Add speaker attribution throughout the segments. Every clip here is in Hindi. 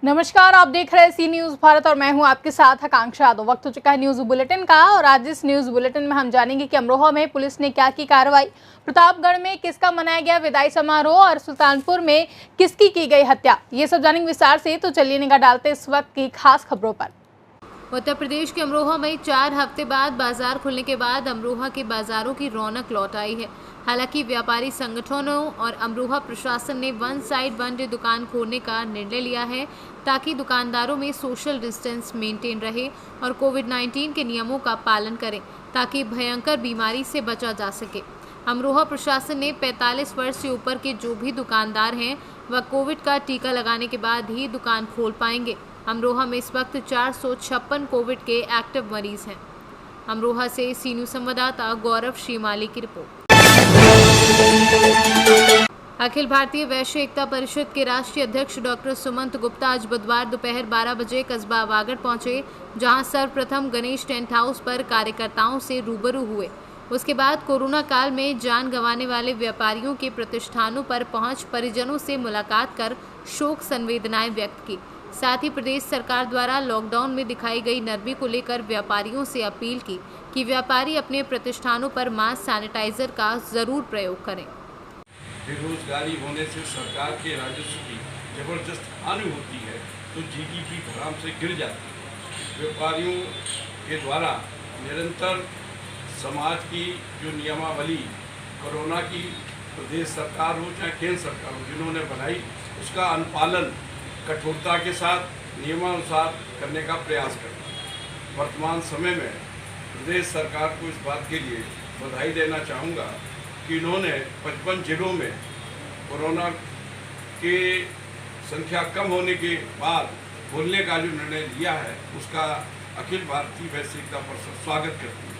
Speaker 1: नमस्कार, आप देख रहे हैं सी न्यूज भारत और मैं हूं आपके साथ आकांक्षा यादव। वक्त हो चुका है न्यूज बुलेटिन का और आज इस न्यूज बुलेटिन में हम जानेंगे कि अमरोहा में पुलिस ने क्या की कार्रवाई, प्रतापगढ़ में किसका मनाया गया विदाई समारोह और सुल्तानपुर में किसकी की गई हत्या, ये सब जानेंगे विस्तार से। तो चलिए निगाह डालते इस वक्त की खास खबरों पर।
Speaker 2: उत्तर प्रदेश के अमरोहा में 4 हफ्ते बाद बाजार खुलने के बाद अमरोहा के बाजारों की रौनक लौट आई है। हालांकि व्यापारी संगठनों और अमरोहा प्रशासन ने वन साइड वन डे दुकान खोलने का निर्णय लिया है ताकि दुकानदारों में सोशल डिस्टेंस मेंटेन रहे और कोविड-19 के नियमों का पालन करें ताकि भयंकर बीमारी से बचा जा सके। अमरोहा प्रशासन ने 45 वर्ष से ऊपर के जो भी दुकानदार हैं वह कोविड का टीका लगाने के बाद ही दुकान खोल पाएंगे। अमरोहा में इस वक्त 456 कोविड के एक्टिव मरीज हैं। अमरोहा से सी न्यूज संवाददाता गौरव श्रीमाली की रिपोर्ट। अखिल भारतीय वैश्य एकता परिषद के राष्ट्रीय अध्यक्ष डॉक्टर सुमंत गुप्ता आज बुधवार दोपहर 12 बजे कस्बा वागड़ पहुंचे, जहां सर्वप्रथम गणेश टेंट हाउस पर कार्यकर्ताओं से रूबरू हुए। उसके बाद कोरोना काल में जान गंवाने वाले व्यापारियों के प्रतिष्ठानों पर पहुंच परिजनों से मुलाकात कर शोक संवेदनाएं व्यक्त की। साथ ही प्रदेश सरकार द्वारा लॉकडाउन में दिखाई गई नरमी को लेकर व्यापारियों से अपील की कि व्यापारी अपने प्रतिष्ठानों पर मास्क सैनिटाइजर का जरूर प्रयोग करें।
Speaker 3: बेरोजगारी होने से सरकार के राजस्व की जबरदस्त हानि होती है तो जीडीपी धड़ाम से गिर जाती है। व्यापारियों के द्वारा निरंतर समाज की जो नियमावली कोरोना की प्रदेश सरकार हो चाहे केंद्र सरकार हो जिन्होंने बनाई उसका अनुपालन कठोरता के साथ नियमानुसार करने का प्रयास करना। वर्तमान समय में प्रदेश सरकार को इस बात के लिए बधाई देना चाहूँगा कि इन्होंने 55 जिलों में कोरोना के संख्या कम होने के बाद खोलने का जो निर्णय लिया है उसका अखिल भारतीय वैश्य एकता परिषद स्वागत करती है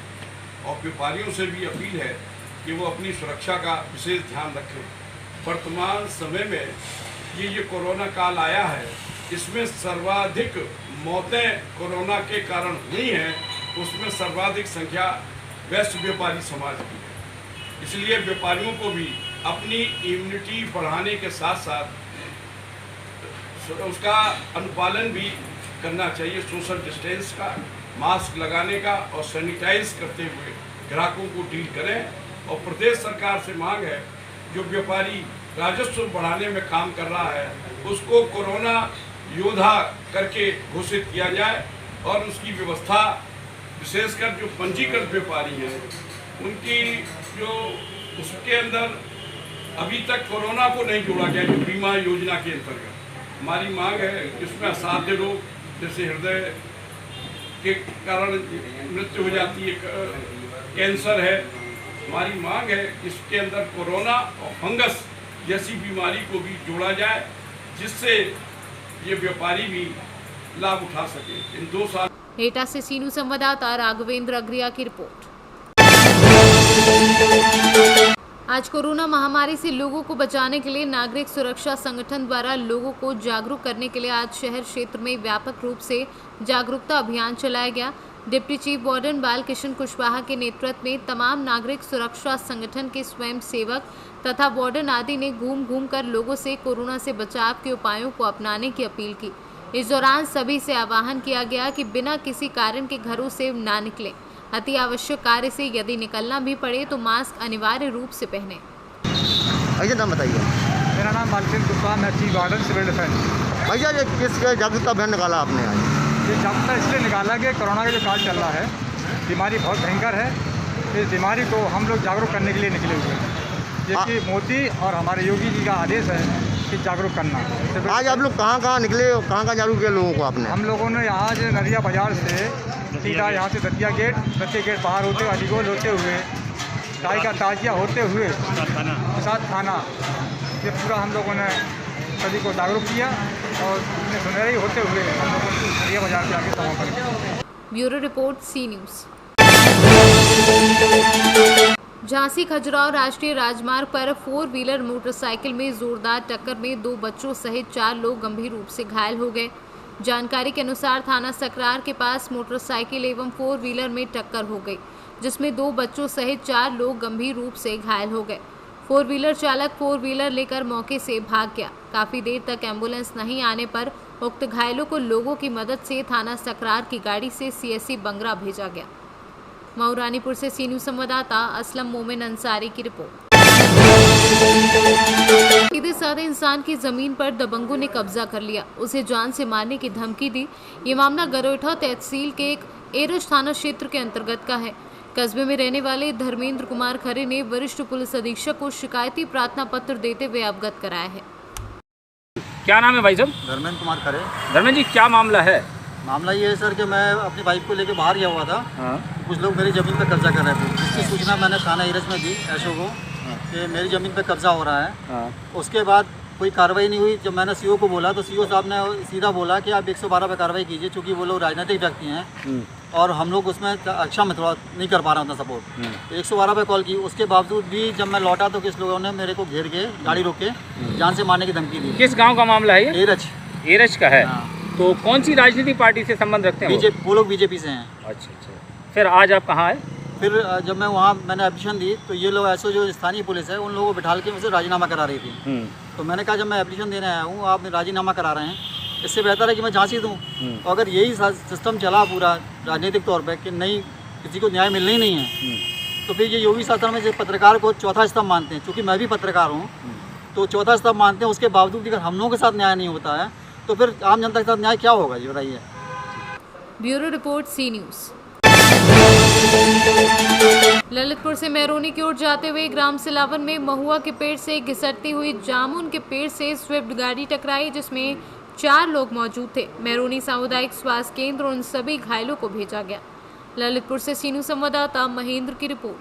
Speaker 3: और व्यापारियों से भी अपील है कि वो अपनी सुरक्षा का विशेष ध्यान रखें। वर्तमान समय में ये जो कोरोना काल आया है इसमें सर्वाधिक मौतें कोरोना के कारण हुई हैं, उसमें सर्वाधिक संख्या वैश्य व्यापारी समाज की है। इसलिए व्यापारियों को भी अपनी इम्यूनिटी बढ़ाने के साथ साथ उसका अनुपालन भी करना चाहिए, सोशल डिस्टेंस का, मास्क लगाने का और सैनिटाइज करते हुए ग्राहकों को डील करें। और प्रदेश सरकार से मांग है जो व्यापारी राजस्व बढ़ाने में काम कर रहा है उसको कोरोना योद्धा करके घोषित किया जाए और उसकी व्यवस्था विशेषकर जो पंजीकृत व्यापारी हैं उनकी जो उसके अंदर अभी तक कोरोना को नहीं जोड़ा गया जो बीमा योजना के अंतर्गत। हमारी मांग है इसमें असाध्य रोग जैसे हृदय के कारण मृत्यु हो जाती है, कैंसर है, हमारी मांग है इसके अंदर कोरोना और फंगस जैसी बीमारी को भी जोड़ा जाए जिससे ये व्यापारी भी लाभ उठा सके। इन 2 साल
Speaker 2: एटा से सी न्यूज संवाददाता राघवेंद्र अग्रिया की रिपोर्ट। आज कोरोना महामारी से लोगों को बचाने के लिए नागरिक सुरक्षा संगठन द्वारा लोगों को जागरूक करने के लिए आज शहर क्षेत्र में व्यापक रूप से जागरूकता अभियान चलाया गया। डिप्टी चीफ वार्डन बाल किशन कुशवाहा के नेतृत्व में तमाम नागरिक सुरक्षा संगठन के स्वयं सेवक तथा वार्डन आदि ने घूम घूम कर लोगों से कोरोना से बचाव के उपायों को अपनाने की अपील की। इस दौरान सभी से आह्वान किया गया कि बिना किसी कारण के घरों से ना निकलें। अति आवश्यक कार्य से यदि निकलना भी पड़े तो मास्क अनिवार्य रूप से पहने।
Speaker 4: भैया नाम बताइए।
Speaker 5: मेरा नाम बालकिशन कुशवाहा, मैं चीफ वार्डन सिविल डिफेंस।
Speaker 4: भैया ये किस जागरूकता अभियान निकाला आपने आज?
Speaker 5: ये जागरूकता इसलिए निकाला कि कोरोना का जो काल चल रहा है, बीमारी बहुत भयंकर है। इस बीमारी को हम लोग जागरूक करने के लिए निकले हुए हैं। जबकि मोदी और हमारे योगी जी का आदेश है कि जागरूक करना।
Speaker 4: आज आप लोग कहाँ निकले और कहाँ जागरूक किया लोगों को आपने?
Speaker 5: हम लोगों ने आज नदिया बाजार से सीधा यहाँ से दतिया गेट बाहर होते हुए अलीगोल होते हुए गाय का ताजिया होते हुए साथ थाना ये पूरा हम लोगों ने सभी को जागरूक किया और सुनहरी होते हुए हम लोगों ने नदिया बाजार के आगे समापन किया।
Speaker 2: Bureau report C news. Jhansi Khajuraho राष्ट्रीय राजमार्ग पर 4 व्हीलर मोटरसाइकिल में जोरदार टक्कर में 2 बच्चों सहित 4 लोग गंभीर रूप से घायल हो गए। जानकारी के अनुसार थाना सकरार के पास मोटरसाइकिल एवं 4 व्हीलर में टक्कर हो गई, जिसमें 2 बच्चों सहित 4 लोग गंभीर रूप से घायल हो गए। 4 व्हीलर चालक 4 व्हीलर लेकर मौके से भाग गया। काफी देर तक एम्बुलेंस नहीं आने पर उक्त घायलों को लोगों की मदद से थाना सकरार की गाड़ी से CSC बंगरा भेजा गया। मऊ रानीपुर से सी न्यूज संवाददाता असलम मोमिन अंसारी की रिपोर्ट। सीधे साधे इंसान की जमीन पर दबंगों ने कब्जा कर लिया, उसे जान से मारने की धमकी दी। ये मामला गरोठा तहसील के एक एरज थाना क्षेत्र के अंतर्गत का है। कस्बे में रहने वाले धर्मेंद्र कुमार खरे ने वरिष्ठ पुलिस अधीक्षक को शिकायती प्रार्थना पत्र देते हुए अवगत कराया है।
Speaker 6: क्या नाम है भाई साहब?
Speaker 7: धर्मेंद्र कुमार खरे।
Speaker 6: धर्मेंद्र जी, क्या मामला है?
Speaker 7: मामला ये है सर कि मैं अपनी वाइफ को लेकर बाहर गया हुआ था। कुछ लोग मेरी ज़मीन पर कब्जा कर रहे थे, जिसकी सूचना मैंने थाना एरज में दी एसओ को कि मेरी ज़मीन पर कब्जा हो रहा है। उसके बाद कोई कार्रवाई नहीं हुई। जब मैंने सीओ को बोला तो सीओ साहब ने सीधा बोला कि आप 112 पर कार्रवाई कीजिए, क्योंकि वो लोग राजनीतिक व्यक्ति हैं और हम लोग उसमें अक्षम में थोड़ा नहीं कर पा रहा था सपोर्ट। तो 112 पर कॉल की, उसके बावजूद भी जब मैं लौटा तो किस लोगों ने मेरे को घेर के गाड़ी रोक के जान से मारने की धमकी दी।
Speaker 6: किस गांव का मामला है ये?
Speaker 7: एरज
Speaker 6: का है। तो कौन सी राजनीतिक पार्टी से संबंध रखते हैं?
Speaker 7: वो लोग बीजेपी से हैं।
Speaker 6: अच्छा। फिर आज आप कहाँ आए?
Speaker 7: फिर जब मैं वहाँ मैंने एप्लीकेशन दी तो ये लोग ऐसे जो स्थानीय पुलिस है उन लोगों को बिठाल के मुझसे राजीनामा करा रही थी। तो मैंने कहा जब मैं एप्लीकेशन देने आया हूँ, आप राजीनामा करा रहे हैं, इससे बेहतर है कि मैं झांसी दूँ। तो अगर यही सिस्टम चला पूरा राजनीतिक तौर पर कि नहीं, किसी को न्याय मिलना ही नहीं है, तो फिर ये योगी शासन में जो पत्रकार को चौथा स्तंभ मानते हैं, चूँकि मैं भी पत्रकार हूँ तो चौथा स्तंभ मानते हैं। उसके बावजूद अगर हम लोगों के साथ न्याय नहीं होता है तो फिर आम जनता के साथ न्याय क्या होगा, ये बताइए।
Speaker 2: Bureau report C news. Lalitpur से मेहरौनी की ओर जाते हुए ग्राम सिलावन में महुआ के पेड़ से घिसटती हुई जामुन के पेड़ से स्विफ्ट गाड़ी टकराई, जिसमें 4 लोग मौजूद थे। मेहरौनी सामुदायिक स्वास्थ्य केंद्र उन सभी घायलों को भेजा गया। ललितपुर से सी न्यूज़ संवाददाता महेंद्र की रिपोर्ट।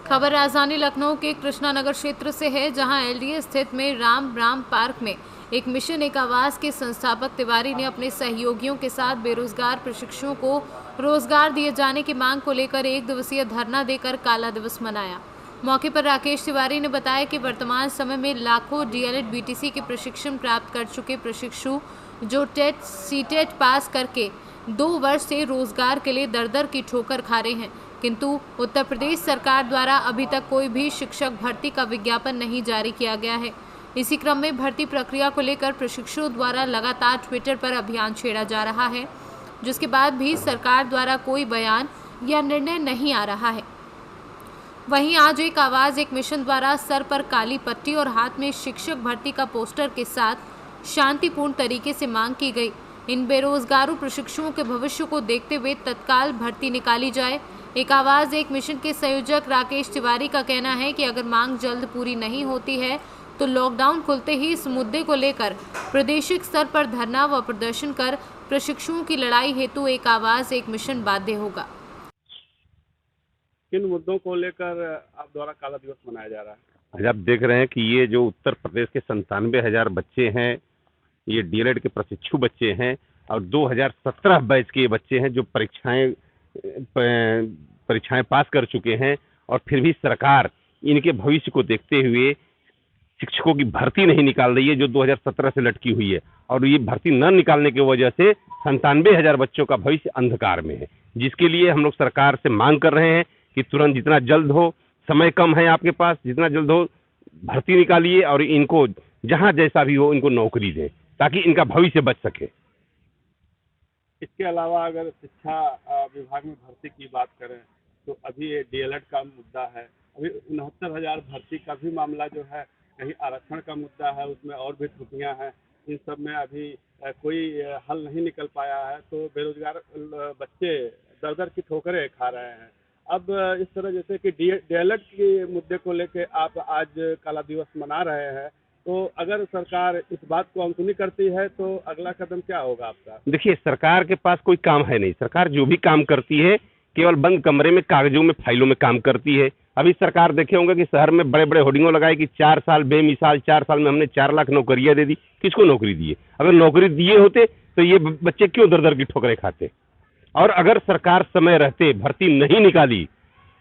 Speaker 2: खबर राजधानी लखनऊ के कृष्णानगर क्षेत्र से है, जहां LDA स्थित में राम पार्क में एक मिशन एक आवास के संस्थापक तिवारी ने अपने सहयोगियों के साथ बेरोजगार प्रशिक्षुओं को रोजगार दिए जाने की मांग को लेकर 1 दिवसीय धरना देकर काला दिवस मनाया। मौके पर राकेश तिवारी ने बताया कि वर्तमान समय में लाखों DLED BTC के प्रशिक्षण प्राप्त कर चुके प्रशिक्षु जो टेट सीटेट पास करके 2 वर्ष से रोजगार के लिए दर की ठोकर खा रहे हैं, किंतु उत्तर प्रदेश सरकार द्वारा अभी तक कोई भी शिक्षक भर्ती का विज्ञापन नहीं जारी किया गया है। इसी क्रम में भर्ती प्रक्रिया को लेकर प्रशिक्षुओं द्वारा लगातार ट्विटर पर अभियान छेड़ा जा रहा है, जिसके बाद भी सरकार द्वारा कोई बयान या निर्णय नहीं आ रहा है। वहीं आज एक आवाज़ एक मिशन द्वारा सर पर काली पट्टी और हाथ में शिक्षक भर्ती का पोस्टर के साथ शांतिपूर्ण तरीके से मांग की गई। इन बेरोजगारों प्रशिक्षुओं के भविष्य को देखते हुए तत्काल भर्ती निकाली जाए। एक आवाज़ एक मिशन के संयोजक राकेश तिवारी का कहना है कि अगर मांग जल्द पूरी नहीं होती है तो लॉकडाउन खुलते ही इस मुद्दे को लेकर प्रादेशिक स्तर पर धरना व प्रदर्शन कर प्रशिक्षुओं की लड़ाई हेतु एक आवाज़ एक मिशन बाध्य होगा।
Speaker 8: किन मुद्दों को लेकर आप द्वारा काला दिवस मनाया जा रहा है?
Speaker 9: आज आप देख रहे हैं कि ये जो उत्तर प्रदेश के 97,000 बच्चे हैं, ये DLED के प्रशिक्षु बच्चे हैं और 2017 बैच के बच्चे हैं जो परीक्षाएं पास कर चुके हैं, और फिर भी सरकार इनके भविष्य को देखते हुए शिक्षकों की भर्ती नहीं निकाल रही है जो 2017 से लटकी हुई है, और ये भर्ती न निकालने की वजह से 97,000 बच्चों का भविष्य अंधकार में है, जिसके लिए हम लोग सरकार से मांग कर रहे हैं कि तुरंत जितना जल्द हो, समय कम है आपके पास, जितना जल्द हो भर्ती निकालिए और इनको जहां जैसा भी हो इनको नौकरी दें ताकि इनका भविष्य बच सके।
Speaker 8: इसके अलावा अगर शिक्षा विभाग में भर्ती की बात करें तो अभी ये DLED का मुद्दा है, अभी 69,000 भर्ती का भी मामला जो है, कहीं आरक्षण का मुद्दा है, उसमें और भी त्रुटियां हैं, इन सब में अभी कोई हल नहीं निकल पाया है, तो बेरोजगार बच्चे दर की ठोकरें खा रहे हैं। अब इस तरह जैसे कि DLED के मुद्दे को लेके आप आज काला दिवस मना रहे हैं, तो अगर सरकार इस बात को अनसुनी करती है तो अगला कदम क्या होगा आपका?
Speaker 9: देखिए, सरकार के पास कोई काम है नहीं। सरकार जो भी काम करती है केवल बंद कमरे में कागजों में फाइलों में काम करती है। अभी सरकार देखे होंगे कि शहर में बड़े बड़े होर्डिंगों लगाए कि 4 साल बेमिसाल 4 साल में हमने 4 लाख नौकरियां दे दी। किसको नौकरी दी है? अगर नौकरी दिए होते तो ये बच्चे क्यों दर की ठोकरें खाते? और अगर सरकार समय रहते भर्ती नहीं निकाली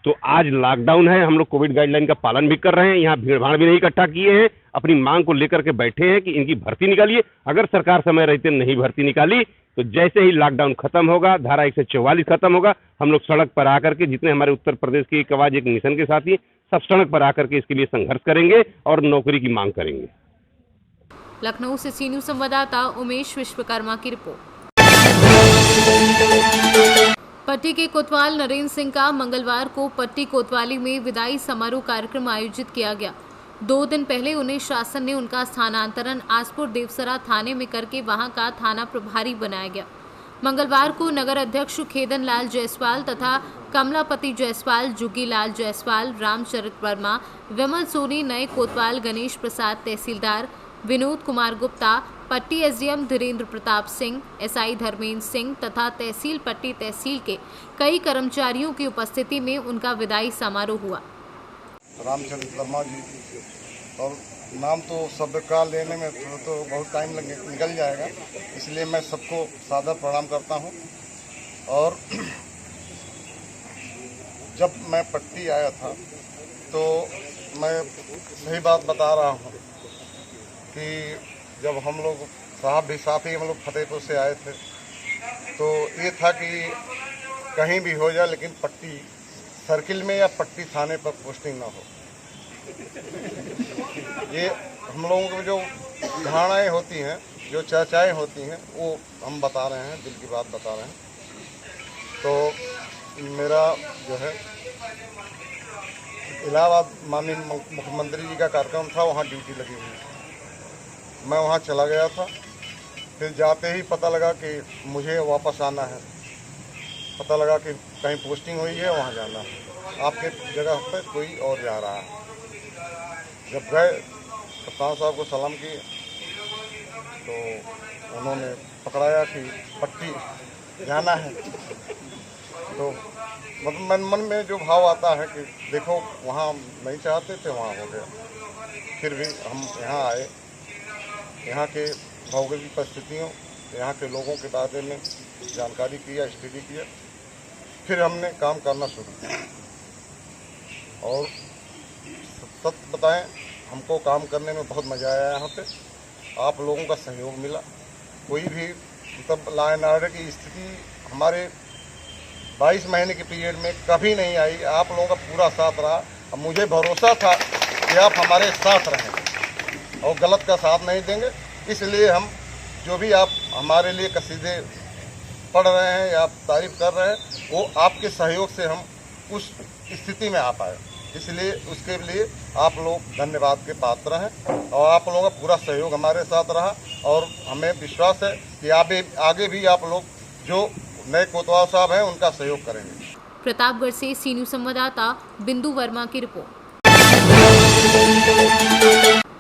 Speaker 9: तो आज लॉकडाउन है, हम लोग कोविड गाइडलाइन का पालन भी कर रहे हैं, यहाँ भीड़ भाड़ भी नहीं इकट्ठा किए हैं, अपनी मांग को लेकर के बैठे हैं कि इनकी भर्ती निकालिए। अगर सरकार समय रहते नहीं भर्ती निकाली तो जैसे ही लॉकडाउन खत्म होगा, धारा 144 खत्म होगा, हम लोग सड़क पर आकर के, जितने हमारे उत्तर प्रदेश की एक आवाज एक मिशन के साथी सब सड़क पर आकर के इसके लिए संघर्ष करेंगे और नौकरी की मांग करेंगे।
Speaker 2: लखनऊ से सी न्यूज़ संवाददाता उमेश विश्वकर्मा की रिपोर्ट। पट्टी के कोतवाल नरेंद्र सिंह का मंगलवार को पट्टी कोतवाली में विदाई समारोह कार्यक्रम आयोजित किया गया। 2 दिन पहले उन्हें शासन ने उनका स्थानांतरण आसपुर देवसरा थाने में करके वहां का थाना प्रभारी बनाया गया। मंगलवार को नगर अध्यक्ष खेदन लाल जायसवाल तथा कमलापति जायसवाल, जुगी लाल जायसवाल, रामचरित वर्मा, विमल सोनी, नए कोतवाल गणेश प्रसाद तहसीलदार, विनोद कुमार गुप्ता, पट्टी एसडीएम धीरेन्द्र प्रताप सिंह, एसआई धर्मेंद्र सिंह तथा तहसील पट्टी तहसील के कई कर्मचारियों की उपस्थिति में उनका विदाई समारोह हुआ।
Speaker 10: रामचरित वर्मा जी, और नाम तो सबका लेने में तो बहुत टाइम निकल जाएगा, इसलिए मैं सबको सादर प्रणाम करता हूं। और जब मैं पट्टी आया था तो मैं सही बात बता रहा हूं कि जब हम लोग साहब भी साथ ही हम लोग फतेहपुर से आए थे तो ये था कि कहीं भी हो जाए लेकिन पट्टी सर्किल में या पट्टी थाने पर पोस्टिंग ना हो। ये हम लोगों को जो धारणाएँ होती हैं, जो चर्चाएँ होती हैं, वो हम बता रहे हैं, दिल की बात बता रहे हैं। तो मेरा जो है इलाहाबाद माननीय मुख्यमंत्री जी का कार्यक्रम था, वहाँ ड्यूटी लगी हुई। मैं वहाँ चला गया था, फिर जाते ही पता लगा कि मुझे वापस आना है। पता लगा कि कहीं पोस्टिंग हुई है, वहाँ जाना है, आपके जगह पर कोई और जा रहा है। जब गए कप्तान साहब को सलाम किए तो उन्होंने पकड़ाया कि पट्टी जाना है। तो मतलब मन में जो भाव आता है कि देखो वहाँ नहीं चाहते थे, वहाँ हो गया। फिर भी हम यहाँ आए, यहाँ के भौगोलिक परिस्थितियों, यहाँ के लोगों के बारे में जानकारी किया, स्टडी किया, फिर हमने काम करना शुरू किया। और सच बताएं, हमको काम करने में बहुत मज़ा आया। यहाँ पे आप लोगों का सहयोग मिला। कोई भी मतलब लॉ एंड ऑर्डर की स्थिति हमारे 22 महीने के पीरियड में कभी नहीं आई। आप लोगों का पूरा साथ रहा। अब मुझे भरोसा था कि आप हमारे साथ रहें और गलत का साथ नहीं देंगे। इसलिए हम जो भी आप हमारे लिए कसीदे पढ़ रहे हैं या तारीफ कर रहे हैं, वो आपके सहयोग से हम उस स्थिति में आ पाए। इसलिए उसके लिए आप लोग धन्यवाद के पात्र हैं और आप लोगों का पूरा सहयोग हमारे साथ रहा और हमें विश्वास है कि आगे भी आप लोग जो नए कोतवाल साहब हैं उनका सहयोग करेंगे।
Speaker 2: प्रतापगढ़ से सी न्यूज़ संवाददाता बिंदु वर्मा की रिपोर्ट।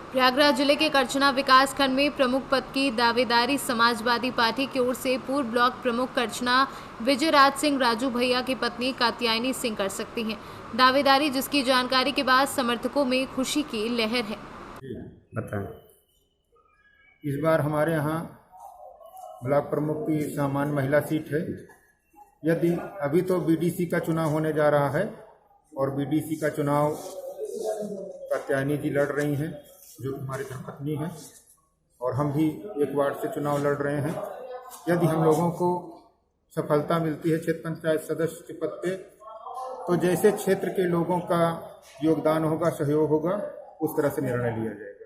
Speaker 2: प्रयागराज जिले के करछना विकास खंड में प्रमुख पद की दावेदारी समाजवादी पार्टी की ओर से पूर्व ब्लॉक प्रमुख करछना विजयराज सिंह राजू भैया की पत्नी कात्यायनी सिंह कर सकती हैं दावेदारी, जिसकी जानकारी के बाद समर्थकों में खुशी की लहर है।
Speaker 11: बताएं, इस बार हमारे यहाँ ब्लॉक प्रमुख की सामान्य महिला सीट है। यदि अभी तो बीडीसी का चुनाव होने जा रहा है और बीडीसी का चुनाव कात्यायनी जी लड़ रही हैं, जो हमारी धर्मपत्नी हैं, और हम भी एक वार्ड से चुनाव लड़ रहे हैं। यदि हम लोगों को सफलता मिलती है क्षेत्र पंचायत सदस्य के पद पे, तो जैसे क्षेत्र के लोगों का योगदान होगा, सहयोग होगा, उस तरह से निर्णय लिया जाएगा।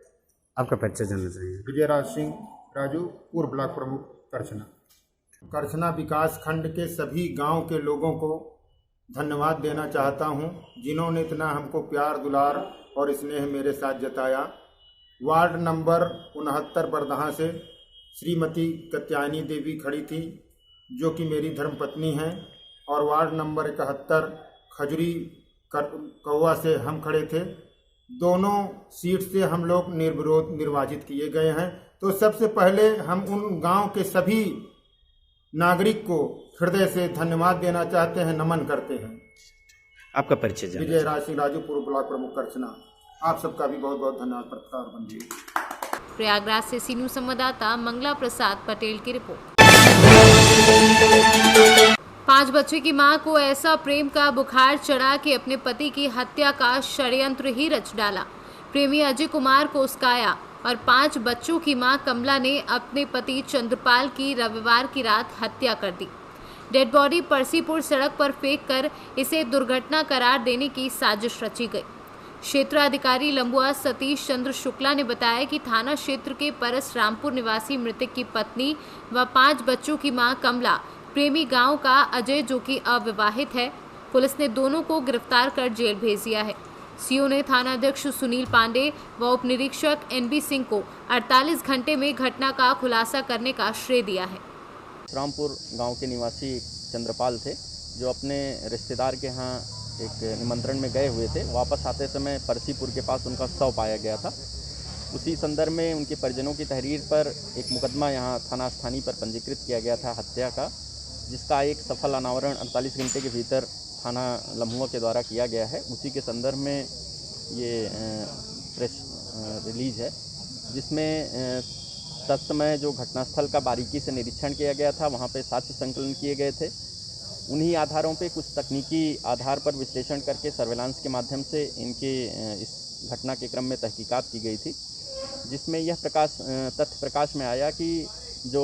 Speaker 4: आपका परिचय जानना चाहिए।
Speaker 11: विजयराज सिंह राजू, पूर्व ब्लॉक प्रमुख करछना। करछना विकास खंड के सभी गांव के लोगों को धन्यवाद देना चाहता हूं, जिन्होंने इतना हमको प्यार दुलार और स्नेह मेरे साथ जताया। वार्ड नंबर 69 बरदहा से श्रीमती कात्यायनी देवी खड़ी थी, जो कि मेरी धर्मपत्नी हैं, और वार्ड नंबर 71 खजुरी कौवा से हम खड़े थे। दोनों सीट से हम लोग निर्विरोध निर्वाचित किए गए हैं। तो सबसे पहले हम उन गांव के सभी नागरिक को हृदय से धन्यवाद देना चाहते हैं, नमन करते हैं।
Speaker 4: आपका परिचय जानना।
Speaker 11: विजयराज सिंह राजू, पूर्व ब्लॉक प्रमुख करछना। आप सबका भी बहुत बहुत धन्यवाद। प्रताप बंदी।
Speaker 2: प्रयागराज से सी न्यूज़ संवाददाता मंगला प्रसाद पटेल की रिपोर्ट। 5 बच्चे की मां को ऐसा प्रेम का बुखार चढ़ा कि अपने पति की हत्या का षड्यंत्र ही रच डाला। प्रेमी अजय कुमार को उस्काया और 5 बच्चों की मां कमला ने अपने पति चंद्रपाल की रविवार की रात हत्या कर दी। डेड बॉडी परसीपुर सड़क पर फेंक कर इसे दुर्घटना करार देने की साजिश रची गई। क्षेत्राधिकारी लंबुआ सतीश चंद्र शुक्ला ने बताया कि थाना क्षेत्र के परस रामपुर निवासी मृतक की पत्नी व 5 बच्चों की मां कमला, प्रेमी गांव का अजय जो कि अविवाहित है, पुलिस ने दोनों को गिरफ्तार कर जेल भेज दिया है। सीओ ने थानाध्यक्ष सुनील पांडे व उप निरीक्षक NB सिंह को 48 घंटे में घटना का खुलासा करने का श्रेय दिया है।
Speaker 12: रामपुर गांव के निवासी चंद्रपाल थे, जो अपने रिश्तेदार के यहाँ एक निमंत्रण में गए हुए थे। वापस आते समय परसीपुर के पास उनका शव पाया गया था। उसी संदर्भ में उनके परिजनों की तहरीर पर एक मुकदमा यहाँ थाना स्थानीय पर पंजीकृत किया गया था हत्या का, जिसका एक सफल अनावरण 48 घंटे के भीतर थाना लम्हुआ के द्वारा किया गया है। उसी के संदर्भ में ये प्रेस रिलीज है, जिसमें तत्समय जो घटनास्थल का बारीकी से निरीक्षण किया गया था, वहाँ पे साक्ष्य संकलन किए गए थे। उन्हीं आधारों पे कुछ तकनीकी आधार पर विश्लेषण करके सर्वेलांस के माध्यम से इनके इस घटना के क्रम में तहकीकात की गई थी, जिसमें यह तथ्य प्रकाश में आया कि जो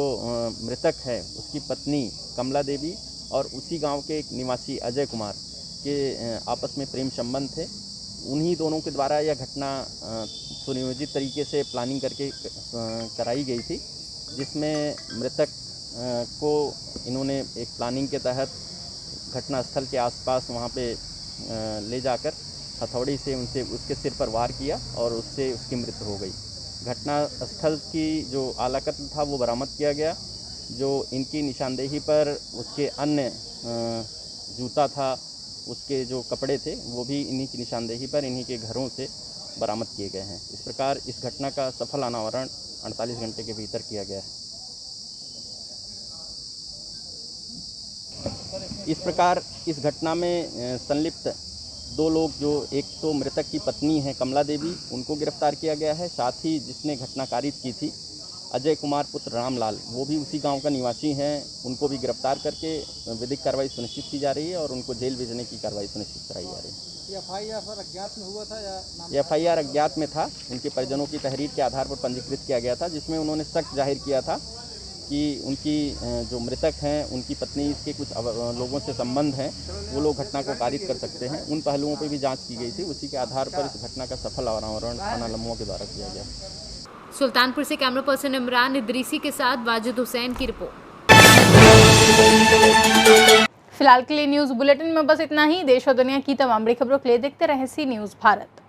Speaker 12: मृतक है उसकी पत्नी कमला देवी और उसी गांव के एक निवासी अजय कुमार के आपस में प्रेम संबंध थे। उन्हीं दोनों के द्वारा यह घटना सुनियोजित तरीके से प्लानिंग करके कराई गई थी, जिसमें मृतक को इन्होंने एक प्लानिंग के तहत घटनास्थल के आसपास वहां पे ले जाकर हथौड़ी से उसके सिर पर वार किया और उससे उसकी मृत्यु हो गई। घटनास्थल की जो आला कत्ल था वो बरामद किया गया। जो इनकी निशानदेही पर उसके अन्य जूता था, उसके जो कपड़े थे, वो भी इन्हीं की निशानदेही पर इन्हीं के घरों से बरामद किए गए हैं। इस प्रकार इस घटना का सफल अनावरण 48 घंटे के भीतर किया गया है। इस प्रकार इस घटना में संलिप्त 2 लोग, जो एक तो मृतक की पत्नी है कमला देवी, उनको गिरफ्तार किया गया है। साथ ही जिसने घटना कारित की थी अजय कुमार पुत्र रामलाल, वो भी उसी गांव का निवासी हैं, उनको भी गिरफ्तार करके विधिक कार्रवाई सुनिश्चित की जा रही है और उनको जेल भेजने की कार्रवाई सुनिश्चित कराई जा रही है।
Speaker 7: FIR अज्ञात में हुआ था या
Speaker 12: FIR अज्ञात में था। उनके परिजनों की तहरीर के आधार पर पंजीकृत किया गया था, जिसमें उन्होंने शक जाहिर किया था कि उनकी जो मृतक हैं उनकी पत्नी के कुछ लोगों से संबंध हैं, वो लोग घटना को कारित कर सकते हैं। उन पहलुओं पर भी जांच की गई थी। उसी के आधार पर इस घटना का सफल अनावरण थाना लम्हुआ के द्वारा किया गया।
Speaker 2: सुल्तानपुर से कैमरा पर्सन इमरान इदरीसी के साथ वाजिद हुसैन की रिपोर्ट।
Speaker 1: फिलहाल के लिए न्यूज बुलेटिन में बस इतना ही। देश और दुनिया की तमाम बड़ी खबरों के लिए देखते रहें सी न्यूज भारत।